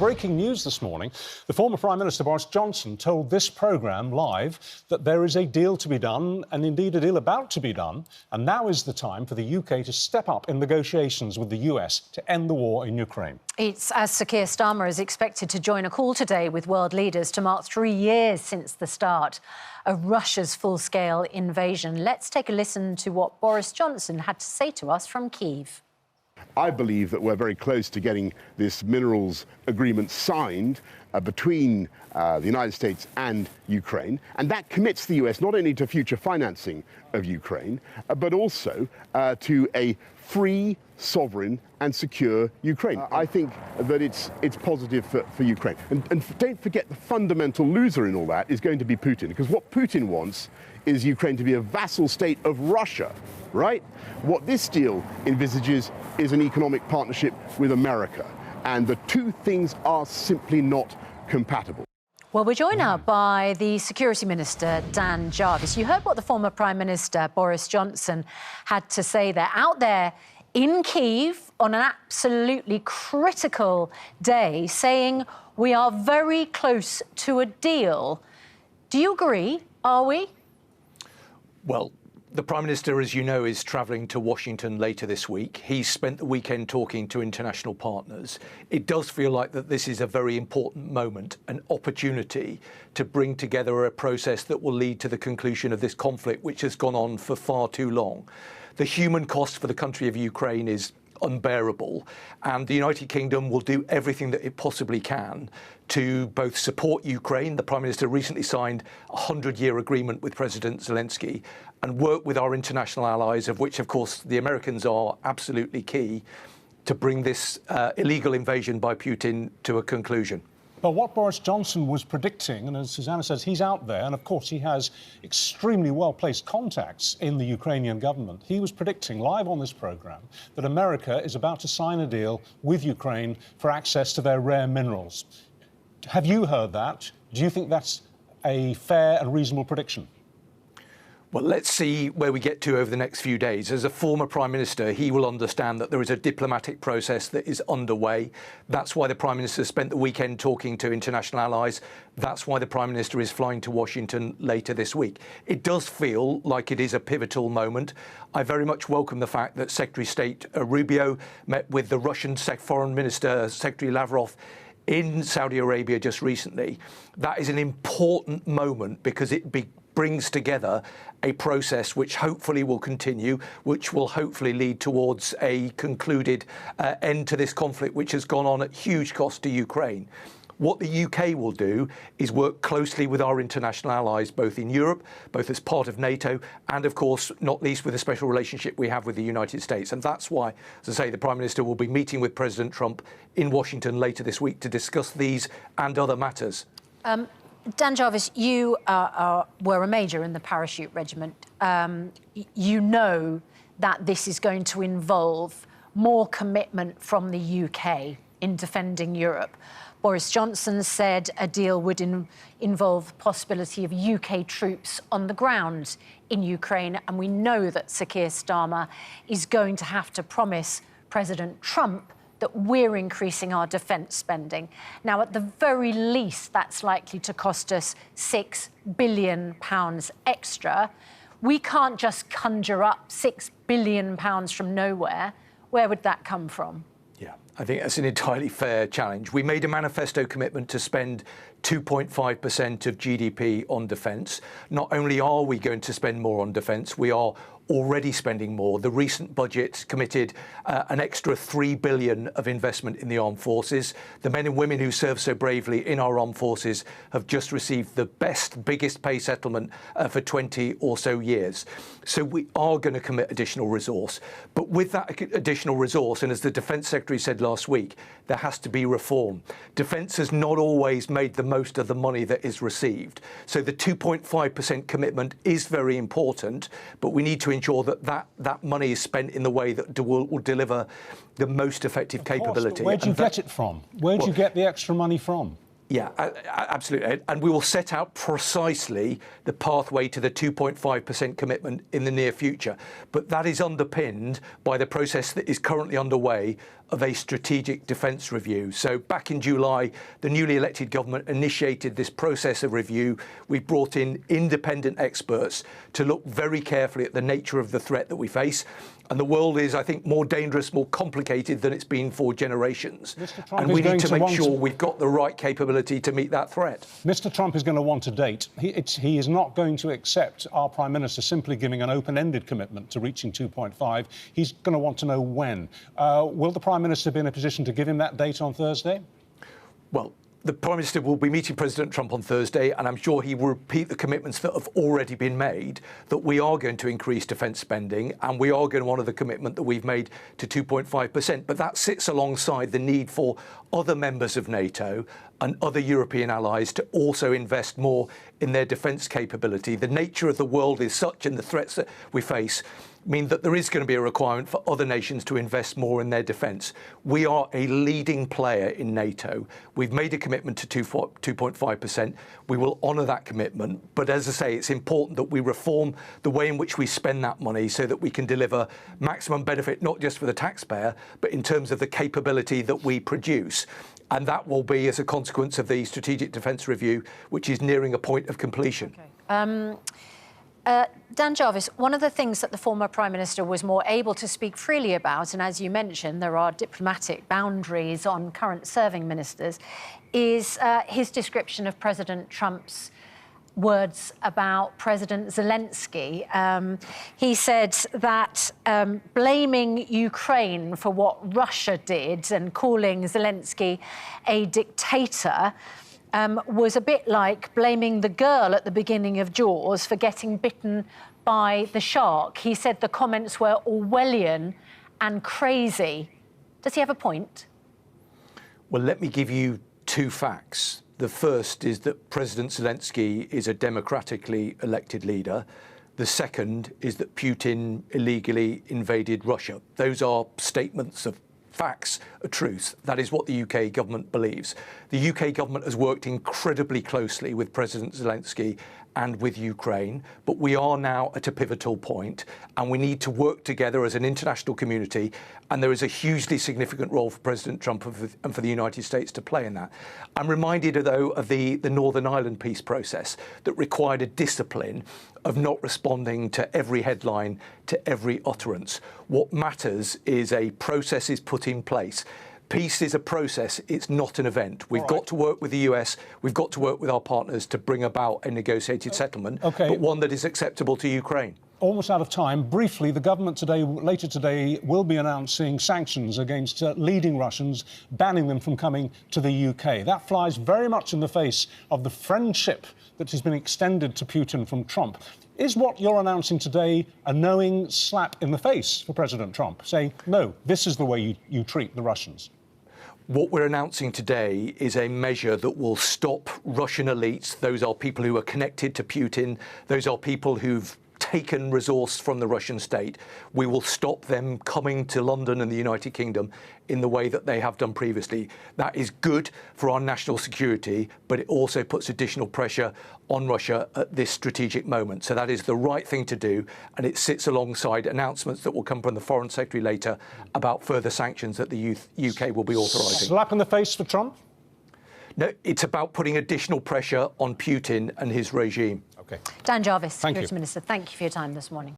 breaking news this morning. The former Prime Minister Boris Johnson told this programme live that there is a deal to be done, and indeed a deal about to be done, and now is the time for the UK to step up in negotiations with the US to end the war in Ukraine. It's as Sir Keir Starmer is expected to join a call today with world leaders to mark 3 years since the start of Russia's full-scale invasion. Let's take a listen to what Boris Johnson had to say to us from Kyiv. I believe that we're very close to getting this minerals agreement signed between the United States and Ukraine, and that commits the US not only to future financing of Ukraine, but also to a free, sovereign and secure Ukraine. I think that it's positive for Ukraine. And don't forget, the fundamental loser in all that is going to be Putin, because what Putin wants is Ukraine to be a vassal state of Russia, right? What this deal envisages is an economic partnership with America, and the two things are simply not compatible. Well, we're joined now by the Security Minister, Dan Jarvis. You heard what the former Prime Minister, Boris Johnson, had to say there. Out there in Kyiv on an absolutely critical day, saying we are very close to a deal. Do you agree? Are we? Well, the Prime Minister, as you know, is travelling to Washington later this week. He's spent the weekend talking to international partners. It does feel like that this is a very important moment, an opportunity to bring together a process that will lead to the conclusion of this conflict, which has gone on for far too long. The human cost for the country of Ukraine is unbearable, and the United Kingdom will do everything that it possibly can to both support Ukraine. The Prime Minister recently signed a 100-year agreement with President Zelensky, and work with our international allies, of which, of course, the Americans are absolutely key, to bring this illegal invasion by Putin to a conclusion. But what Boris Johnson was predicting, and as Susanna says, he's out there, and of course he has extremely well-placed contacts in the Ukrainian government. He was predicting live on this programme that America is about to sign a deal with Ukraine for access to their rare minerals. Have you heard that? Do you think that's a fair and reasonable prediction? Well, let's see where we get to over the next few days. As a former Prime Minister, he will understand that there is a diplomatic process that is underway. That's why the Prime Minister spent the weekend talking to international allies. That's why the Prime Minister is flying to Washington later this week. It does feel like it is a pivotal moment. I very much welcome the fact that Secretary of State Rubio met with the Russian Foreign Minister, Secretary Lavrov, in Saudi Arabia just recently. That is an important moment because it brings together a process which hopefully will continue, which will hopefully lead towards a concluded end to this conflict, which has gone on at huge cost to Ukraine. What the UK will do is work closely with our international allies, both in Europe, both as part of NATO, and of course, not least with the special relationship we have with the United States. And that's why, as I say, the Prime Minister will be meeting with President Trump in Washington later this week to discuss these and other matters. Dan Jarvis, you were a major in the parachute regiment. You know that this is going to involve more commitment from the UK in defending Europe. Boris Johnson said a deal would involve the possibility of UK troops on the ground in Ukraine, and we know that Sir Keir Starmer is going to have to promise President Trump that we're increasing our defence spending. Now, at the very least, that's likely to cost us £6 billion extra. We can't just conjure up £6 billion from nowhere. Where would that come from? Yeah, I think that's an entirely fair challenge. We made a manifesto commitment to spend 2.5% of GDP on defence. Not only are we going to spend more on defence, we are already spending more. The recent budget committed an extra £3 billion of investment in the armed forces. The men and women who serve so bravely in our armed forces have just received the biggest pay settlement for 20 or so years. So we are going to commit additional resource. But with that additional resource, and as the Defence Secretary said last week, there has to be reform. Defence has not always made the most of the money that is received. So the 2.5% commitment is very important, but we need to ensure that that money is spent in the way that will deliver the most effective capability. Where do you get it from? Where do you get the extra money from? Yeah, absolutely. And we will set out precisely the pathway to the 2.5% commitment in the near future. But that is underpinned by the process that is currently underway of a strategic defence review. So back in July, the newly elected government initiated this process of review. We brought in independent experts to look very carefully at the nature of the threat that we face. And the world is, I think, more dangerous, more complicated than it's been for generations. And we need to make sure we've got the right capability to meet that threat. Mr. Trump is going to want a date. He is not going to accept our Prime Minister simply giving an open-ended commitment to reaching 2.5. He's going to want to know when. Will the Prime Minister be in a position to give him that date on Thursday? Well, the Prime Minister will be meeting President Trump on Thursday, and I'm sure he will repeat the commitments that have already been made, that we are going to increase defence spending and we are going to honour the commitment that we've made to 2.5%. But that sits alongside the need for other members of NATO and other European allies to also invest more in their defence capability. The nature of the world is such, and the threats that we face mean that there is going to be a requirement for other nations to invest more in their defence. We are a leading player in NATO. We've made a commitment to 2.5%. We will honour that commitment. But as I say, it's important that we reform the way in which we spend that money so that we can deliver maximum benefit, not just for the taxpayer, but in terms of the capability that we produce. And that will be as a consequence of the Strategic Defence Review, which is nearing a point of completion. Okay. Dan Jarvis, one of the things that the former Prime Minister was more able to speak freely about, and as you mentioned, there are diplomatic boundaries on current serving ministers, is his description of President Trump's words about President Zelensky. He said that blaming Ukraine for what Russia did and calling Zelensky a dictator was a bit like blaming the girl at the beginning of Jaws for getting bitten by the shark. He said the comments were Orwellian and crazy. Does he have a point? Well, let me give you two facts. The first is that President Zelensky is a democratically elected leader. The second is that Putin illegally invaded Russia. Those are statements of facts, a truth. That is what the UK government believes. The UK government has worked incredibly closely with President Zelensky and with Ukraine, but we are now at a pivotal point and we need to work together as an international community, and there is a hugely significant role for President Trump and for the United States to play in that. I'm reminded, though, of the Northern Ireland peace process that required a discipline of not responding to every headline, to every utterance. What matters is a process is put in place. Peace is a process, it's not an event. We've got to work with the US, we've got to work with our partners to bring about a negotiated settlement, but one that is acceptable to Ukraine. Almost out of time. Briefly, the government later today will be announcing sanctions against leading Russians, banning them from coming to the UK. That flies very much in the face of the friendship that has been extended to Putin from Trump. Is what you're announcing today a knowing slap in the face for President Trump, saying, no, this is the way you treat the Russians? What we're announcing today is a measure that will stop Russian elites. Those are people who are connected to Putin. Those are people who've taken resource from the Russian state. We will stop them coming to London and the United Kingdom in the way that they have done previously. That is good for our national security, but it also puts additional pressure on Russia at this strategic moment. So that is the right thing to do, and it sits alongside announcements that will come from the Foreign Secretary later about further sanctions that the UK will be authorising. Slap in the face for Trump? No, it's about putting additional pressure on Putin and his regime. OK. Dan Jarvis, Security Minister, thank you for your time this morning.